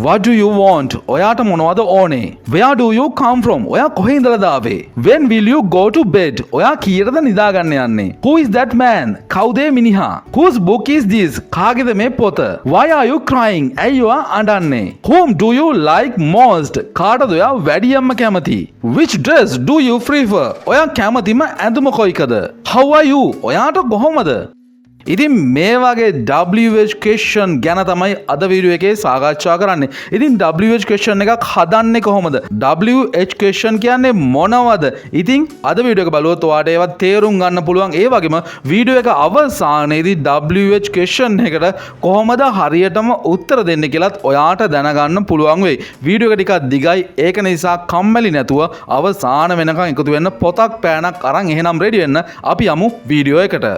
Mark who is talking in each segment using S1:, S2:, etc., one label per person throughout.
S1: What do you want? ඔයාට මොනවද ඕනේ? Where do you come from? ඔයා කොහේ ඉඳලාද ආවේ? When will you go to bed? ඔයා කීයටද නිදාගන්න යන්නේ? Who is that man? කවුද මිනිහා? Whose book is this? කාගේද මේ පොත? Why are you crying? ඇයි ඔයා අඬන්නේ? Whom do you like most? කාටද ඔයා වැඩියෙන්ම කැමති? Which dress do you prefer? ඔයා කැමතිම ඇඳුම කොයිකද? How are you? ඔයාට කොහොමද? ඉතින් මේ වගේ WH question ගැන තමයි අද වීඩියෝ එකේ සාකච්ඡා කරන්නේ. ඉතින් WH question එකක් හදන්නේ කොහොමද? WH question කියන්නේ මොනවද? ඉතින් අද වීඩියෝ එක බලුවොත් ඔයාලට ඒවත් තේරුම් ගන්න පුළුවන්. ඒ වගේම වීඩියෝ එක අවසානයේදී WH question එකට කොහොමද හරියටම උත්තර දෙන්න කියලාත් ඔයාට දැනගන්න පුළුවන් වෙයි. වීඩියෝ එක ටිකක් දිගයි. ඒක නිසා කම්මැලි නැතුව අවසාන වෙනකන් එකතු වෙන්න පොතක් පෑනක් අරන් එහෙනම් රෙඩි වෙන්න. අපි යමු වීඩියෝ එකට.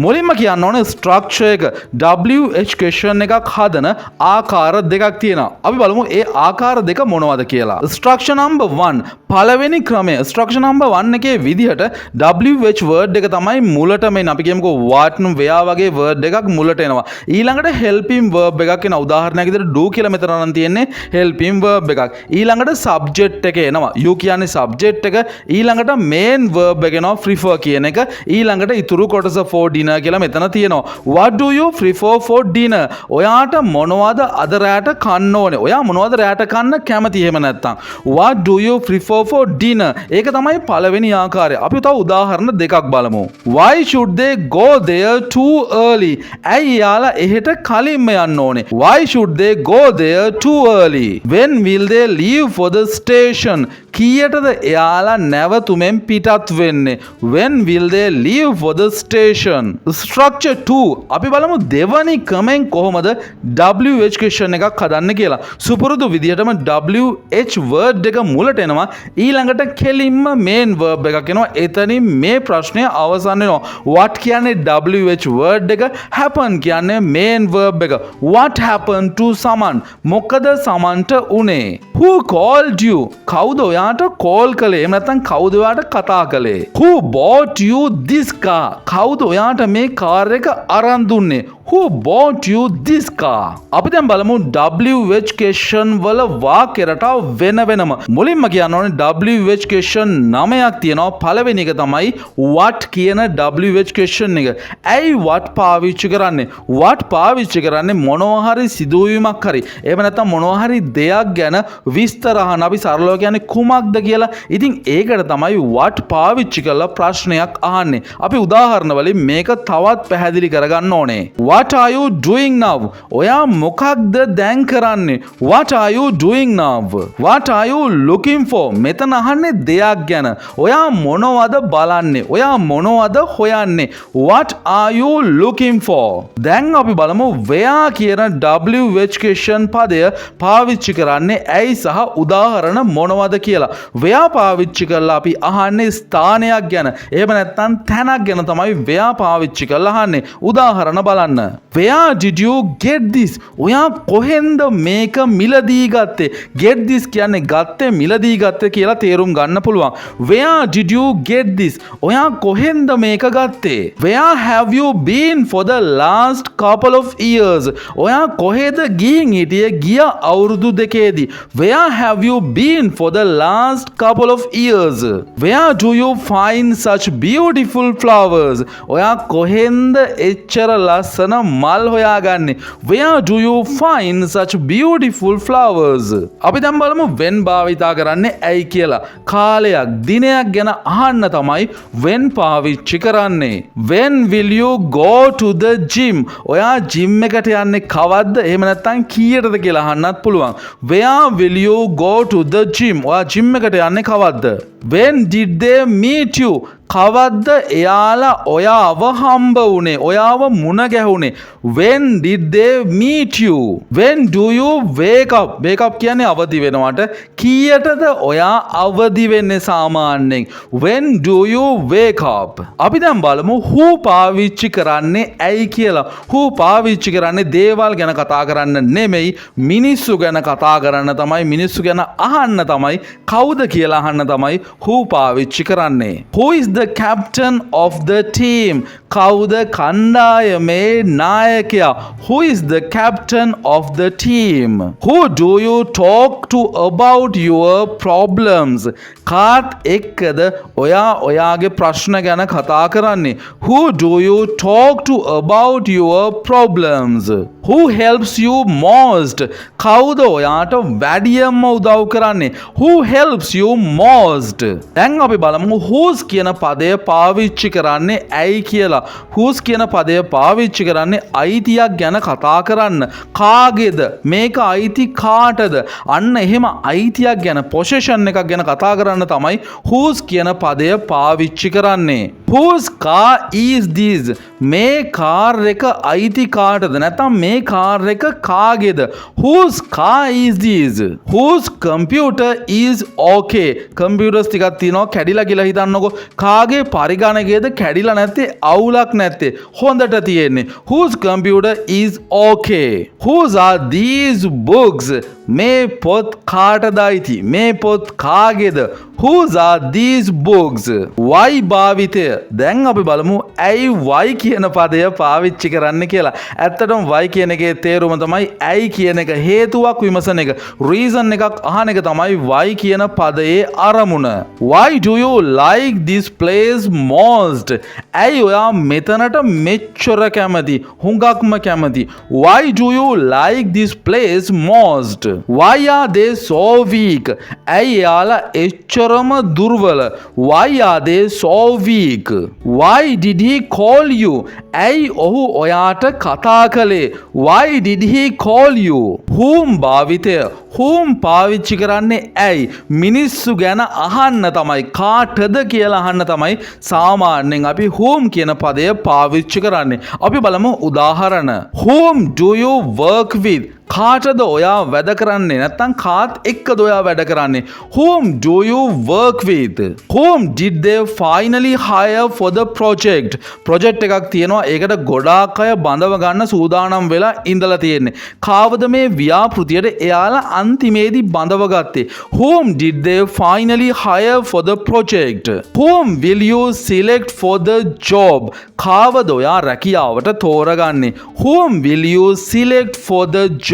S1: මුලින්ම කියන්න ඕනේ ස්ට්‍රක්චර් එක WH question එකක් හදන ආකාර දෙකක් තියෙනවා. අපි බලමු ඒ ආකාර දෙක මොනවද කියලා. ස්ට්‍රක්චර් number 1 පළවෙනි ක්‍රමය. ස්ට්‍රක්චර් number 1 එකේ විදිහට WH word එක තමයි මුලටම එන්නේ. අපි කියමුකෝ what where වගේ word එකක් මුලට එනවා. ඊළඟට helping verb එකක් එනවා. උදාහරණයක් විදිහට do කියලා මෙතන නම් තියෙන්නේ helping verb එකක්. ඊළඟට subject එක එනවා. you කියන්නේ subject එක. ඊළඟට main verb එක එනවා prefer කියන එක. ඊළඟට ඉතුරු කොටස for dinner කියලා මෙතන තියෙනවා. What do you prefer for dinner? ඔයාට මොනවද අද රැට කන්න ඕනේ? ඔයා මොනවද රැට කන්න කැමති? එහෙම නැත්නම් What do you prefer for dinner? ඒක තමයි පළවෙනි ආකාරය. අපි තව උදාහරණ දෙකක් බලමු. Why should they go there too early? ඇයි යාලා එහෙට කලින්ම යන්න ඕනේ? Why should they go there too early? When will they leave for the station? කීයටද එයාලා නැවතුමෙන් පිටත් වෙන්නේ? When will they leave for the station? Structure 2 අපි බලමු දෙවනි ක්‍රමෙන් කොහොමද WH question එකක් හදන්න කියලා. සුපුරුදු විදිහටම WH word එක මුලට එනවා. ඊළඟට කෙලින්ම main verb එකක් එනවා. එතනින් මේ ප්‍රශ්නය අවසන් වෙනවා. What කියන්නේ WH word එක, happen කියන්නේ main verb එක. What happened to someone? මොකද සමන්ට උනේ? Who called you? කවුද ඔයාට call කළේ? එහෙම නැත්නම් කවුද ඔයාට කතා කළේ? Who bought you this car? කවුද ඔයාට මේ කාර් එක අරන් දුන්නේ? Who bought you this car? අපි දැන් බලමු WH question වල වාක්‍ය රටාව වෙන වෙනම. මුලින්ම කියන්න ඕනේ WH question 9ක් තියෙනවා. පළවෙනි එක තමයි what කියන WH question එක. ඇයි what පාවිච්චි කරන්නේ? what පාවිච්චි කරන්නේ මොනවා හරි සිදුවීමක් හරි. එහෙම නැත්නම් මොනවා හරි දෙයක් ගැන විස්තර අහන. අපි සරලව කියන්නේ කුමක්ද කියලා. ඉතින් ඒකට තමයි what පාවිච්චි කරලා ප්‍රශ්නයක් අහන්නේ. අපි උදාහරණ වලින් මේක තවත් පැහැදිලි කරගන්න ඕනේ. What are you doing now? ඔයා මොකක්ද දැන් කරන්නේ? What are you doing now? What are you looking for? මෙතන අහන්නේ දෙයක් ගැන. ඔයා මොනවද බලන්නේ? ඔයා මොනවද හොයන්නේ? What are you looking for? දැන් අපි බලමු where කියන WH question පදය පාවිච්චි කරන්නේ ඇයි සහ උදාහරණ මොනවද කියලා. where පාවිච්චි කරලා අපි අහන්නේ ස්ථානයක් ගැන. එහෙම නැත්නම් තැනක් ගැන තමයි where පාවිච්චි කරලා අහන්නේ. උදාහරණ බලන්න. Where did you get this? ඔයා කොහෙන්ද මේක මිලදී ගත්තේ? Get this කියන්නේ ගත්තේ මිලදී ගත්තේ කියලා තේරුම් ගන්න පුළුවන්. Where did you get this? ඔයා කොහෙන්ද මේක ගත්තේ? Where have you been for the last couple of years? ඔයා කොහෙද ගිහින් හිටියේ ගිය අවුරුදු දෙකේදී? Where have you been for the last couple of years? Where do you find such beautiful flowers? ඔයා කොහෙන්ද එච්චර ලස්සන මල් හොයාගන්නේ? Where do you find such beautiful flowers? අපි දැන් බලමු when භාවිතා කරන්නේ ඇයි කියලා. කාලයක් දිනයක් ගැන අහන්න තමයි when පාවිච්චි කරන්නේ. When will you go to the gym? ඔයා gym එකට යන්නේ කවද්ද? එහෙම නැත්නම් කීයටද කියලා අහන්නත් පුළුවන්. Where will you go to the gym? ඔයා gym එකට යන්නේ කවද්ද? When did they meet you? කවද්ද එයාලා ඔයාව හම්බ වුණේ? ඔයාව මුණ ගැහුණේ? When did they meet you? When do you wake up? Wake up කියන්නේ අවදි වෙනවට. කීයටද ඔයා අවදි වෙන්නේ සාමාන්‍යයෙන්? When do you wake up? අපි දැන් බලමු who පාවිච්චි කරන්නේ ඇයි කියලා. who පාවිච්චි කරන්නේ දේවල් ගැන කතා කරන්න නෙමෙයි, මිනිස්සු ගැන කතා කරන්න තමයි. මිනිස්සු ගැන අහන්න තමයි. කවුද කියලා අහන්න තමයි who පාවිච්චි කරන්නේ. Who is the the captain of the team? කවුද කණ්ඩායමේ නායකයා? Who is the captain of the team? Who do you talk to about your problems? කාත් එක්කද ඔයා ඔයාගේ ප්‍රශ්න ගැන කතා කරන්නේ? Who do you talk to about your problems? Who helps you most? කවුද ඔයාට වැඩියම උදව් කරන්නේ? Who helps you most? දැන් අපි බලමු whose කියන පදය පාවිච්චි කරන්නේ ඇයි කියලා. whose කියන පදය පාවිච්චි කරන්නේ අයිතියක් ගැන කතා කරන්න. කාගේද? මේක අයිති කාටද? අන්න එහෙම අයිතියක් ගැන possession එකක් ගැන කතා කරන්න තමයි whose කියන පදය පාවිච්චි කරන්නේ. whose car is this? මේ කාර් එක අයිති කාටද? නැත්නම් මේ කාර් එක කාගේද? whose car is this? whose computer is okay? computers ටිකක් තියෙනවා කැඩිලා කියලා හිතන්නකෝ. කාගේ පරිගණකයේද කැඩිලා නැත්තේ අවුලක් නැත්තේ හොඳට තියෙන්නේ? whose computer is okay? whose are these books? මේ පොත් කාටද අයිති? මේ පොත් කාගේද? whose are these books? why භාවිතය. දැන් අපි බලමු ඇයි why කියන පදය පාවිච්චි කරන්න කියලා. ඇත්තටම why කියන එකේ තේරුම තමයි ඇයි කියන එක හේතුවක් විමසන එක. reason එකක් අහන එක තමයි why කියන පදයේ අරමුණ. why do you like this place most? ඇයි ඔයා මෙතනට මෙච්චර කැමති? හුඟක්ම කැමති. why do you like this place most? why are they so weak? ඇයි යාලා එච්චරම දුර්වල? why are they so weak? why did he call you? ඇයි ඔහු ඔයාට කතා කළේ? why did he call you? whom භාවිතය. whom පාවිච්චි කරන්නේ ඇයි? මිනිස්සු ගැන අහන්න තමයි. කාටද කියලා අහන්න තමයි සාමාන්‍යයෙන් අපි whom කියන පදය පාවිච්චි කරන්නේ. අපි බලමු උදාහරණ. whom do you work with? කාටද ඔයා වැඩ කරන්නේ? නැත්නම් කාත් එක්කද ඔයා වැඩ කරන්නේ? whom do you work with? whom did they finally hire for the project? project එකක් තියෙනවා. ඒකට ගොඩාක් අය බඳව ගන්න සූදානම් වෙලා ඉඳලා තියෙන්නේ. කාවද මේ ව්‍යාපෘතියට එයාලා අන්තිමේදී බඳව ගත්තේ? whom did they finally hire for the project? whom will you select for the job? කාවද ඔයා රැකියාවට තෝරගන්නේ? whom will you select for the job?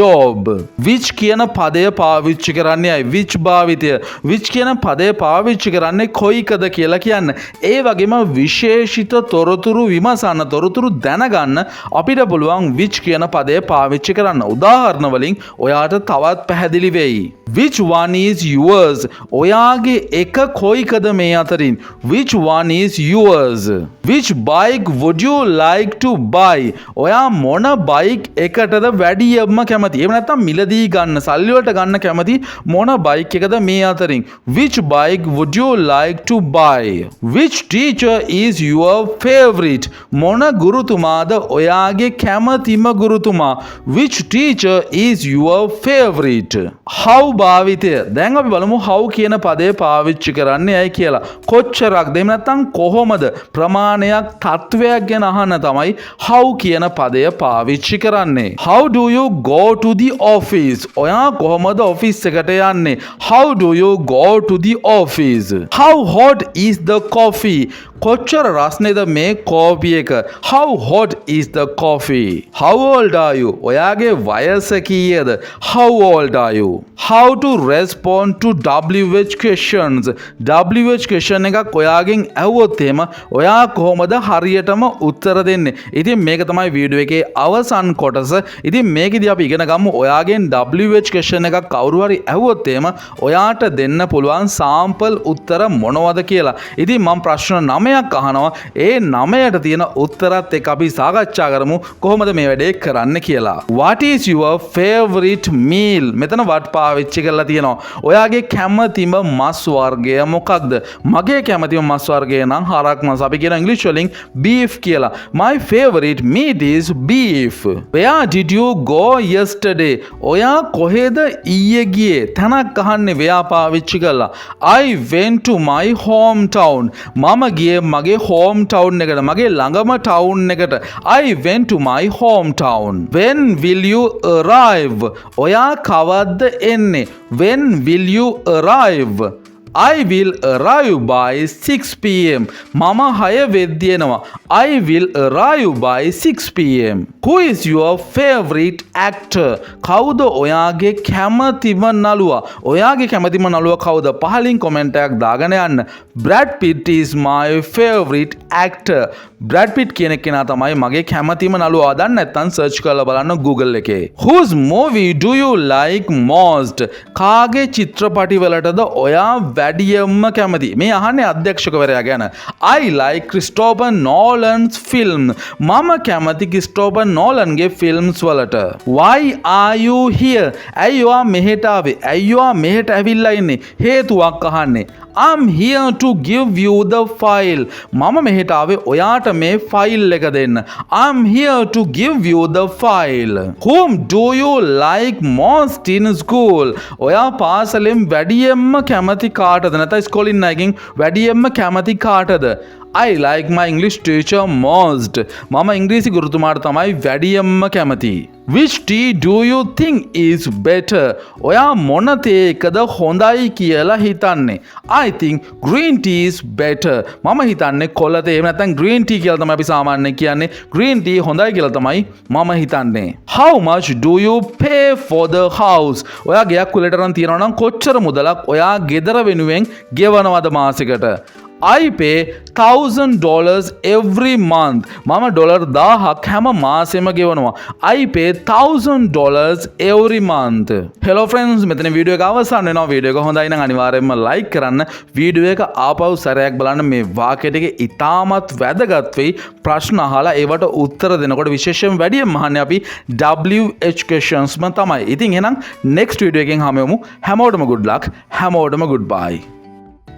S1: which කියන පදය පාවිච්චි කරන්නේ අය? which භාවිතය. which කියන පදය පාවිච්චි කරන්නේ කොයිකද කියලා කියන්න. ඒ වගේම විශේෂිත තොරතුරු විමසන්න, තොරතුරු දැනගන්න අපිට පුළුවන් which කියන පදය පාවිච්චි කරන්න. උදාහරණ වලින් ඔයාට තවත් පැහැදිලි වෙයි. which one is yours? ඔයාගේ එක කොයිකද මේ අතරින්? which one is yours? which bike would you like to buy? ඔයා මොන බයික් එකටද වැඩියම කැමති? එහෙම නැත්නම් මිලදී ගන්න, සල්ලි වලට ගන්න කැමති මොන බයික් එකද මේ අතරින්? which bike would you like to buy? which teacher is your favorite? මොන ගුරුතුමාද ඔයාගේ කැමතිම ගුරුතුමා? which teacher is your favorite? how භාවිතය. දැන් අපි බලමු how කියන පදය පාවිච්චි කරන්නේ ඇයි කියලා. කොච්චරක්ද? එහෙම නැත්නම් කොහොමද? ප්‍රමාණයක්, තත්වයක් ගැන අහන්න තමයි how කියන පදය පාවිච්චි කරන්නේ. how do you go to the office? ඔයා කොහොමද ඔෆිස් එකට යන්නේ? how do you go to the office? how hot is the coffee? කොච්චර රස්නේද මේ කෝපි එක? how hot is the coffee? how old are you? ඔයාගේ වයස කීයද? how old are you? how to respond to WH questions? WH question එකක් ඔයාගෙන් ඇහුවොත් එහෙම ඔයා කොහොමද හරියටම උත්තර දෙන්නේ? ඉතින් මේක තමයි වීඩියෝ එකේ අවසන් කොටස. ඉතින් මේකෙදි අපි ඉගෙන ගමු ඔයාගෙන් WH question එකක් කවුරු හරි ඇහුවොත් එහෙම ඔයාට දෙන්න පුළුවන් සාම්පල් උත්තර මොනවද කියලා. ඉතින් මම ප්‍රශ්න 9ක් අහනවා. ඒ 9ට තියෙන උත්තරත් එක්ක අපි සාකච්ඡා කරමු කොහොමද මේ වැඩේ කරන්න කියලා. What is your favorite meal? මෙතන what පාවිච්චි කරලා තියෙනවා. ඔයාගේ කැමතිම මස් වර්ගය මොකක්ද? මගේ කැමතිම මස් වර්ගය නම් හරක් මස්. අපි කියන ඉංග්‍රීසි වලින් beef කියලා. My favorite meat is beef. Where did you go yesterday? ඔයා කොහෙද ඊයේ ගියේ? තැනක් අහන්නේ where පාවිච්චි කරලා. I went to my hometown. මම ගියේ මගේ hometown එකට. මගේ ළඟම town එකට. I went to my hometown. When will you arrive? ඔයා කවද්ද එන්නේ? When will you arrive? I will arrive by 6 pm. මම 6 වෙද්දී එනවා. I will arrive by 6 pm. Who is your favorite actor? කවුද ඔයාගේ කැමතිම නළුවා? ඔයාගේ කැමතිම නළුවා කවුද? පහලින් කමෙන්ට් එකක් දාගෙන යන්න. Brad Pitt is my favorite actor. Brad Pitt කියන කෙනා තමයි මගේ කැමතිම නළුවා. දන්නේ නැත්නම් search කරලා බලන්න Google එකේ. Whose movie do you like most? කාගේ චිත්‍රපටි වලටද ඔයා වැඩියෙන්ම කැමති? මේ අහන්නේ අධ්‍යක්ෂකවරයා ගැන. I like Christopher Nolan's film. මම කැමති Christopher Nolanගේ films වලට. Why are you here? ඇයි ඔයා මෙහෙට ආවේ? ඇයි ඔයා මෙහෙට ඇවිල්ලා ඉන්නේ? හේතුවක් අහන්නේ. I'm here to give you the file. මම මෙහෙට ආවේ ඔයාට මේ ෆයිල් එක දෙන්න. I'm here to give you the file. Whom do you like most in school? ඔයා පාසලෙන් වැඩියෙන්ම කැමති කාටද? නැත්නම් ස්කෝලින් එකකින් වැඩියෙන්ම කැමති කාටද? I like my English teacher most. මම ඉංග්‍රීසි ගුරුතුමාට තමයි වැඩියෙන්ම කැමති. Which tea do you think is better? ඔයා මොන තේ එකද හොඳයි කියලා හිතන්නේ? I think green tea is better. මම හිතන්නේ කොළ තේ එහෙම නැත්නම් green tea කියලා තමයි අපි සාමාන්‍යයෙන් කියන්නේ. Green tea හොඳයි කියලා තමයි මම හිතන්නේ. How much do you pay for the house? ඔයා ගෙයක් කුලට අරන් තියනවා නම් කොච්චර මුදලක් ඔයා ගෙදර වෙනුවෙන් ගෙවනවද මාසෙකට? I pay $1,000 every month. මම ඩොලර් 1000ක් හැම මාසෙම ගෙවනවා. I pay $1,000 every month. Hello friends, මෙතන වීඩියෝ එක අවසන් වෙනවා. වීඩියෝ එක හොඳයි නම් අනිවාර්යයෙන්ම like කරන්න. වීඩියෝ එක ආපහු සැරයක් බලන්න. මේ වාක්‍ය ටික ඉතාමත් වැදගත් වෙයි. ප්‍රශ්න අහලා ඒවට උත්තර දෙනකොට විශේෂයෙන් වැඩියෙන් අහන්නේ අපි WH questions ම තමයි. ඉතින් එහෙනම් next වීඩියෝ එකෙන් හමු. හැමෝටම good luck. හැමෝටම goodbye.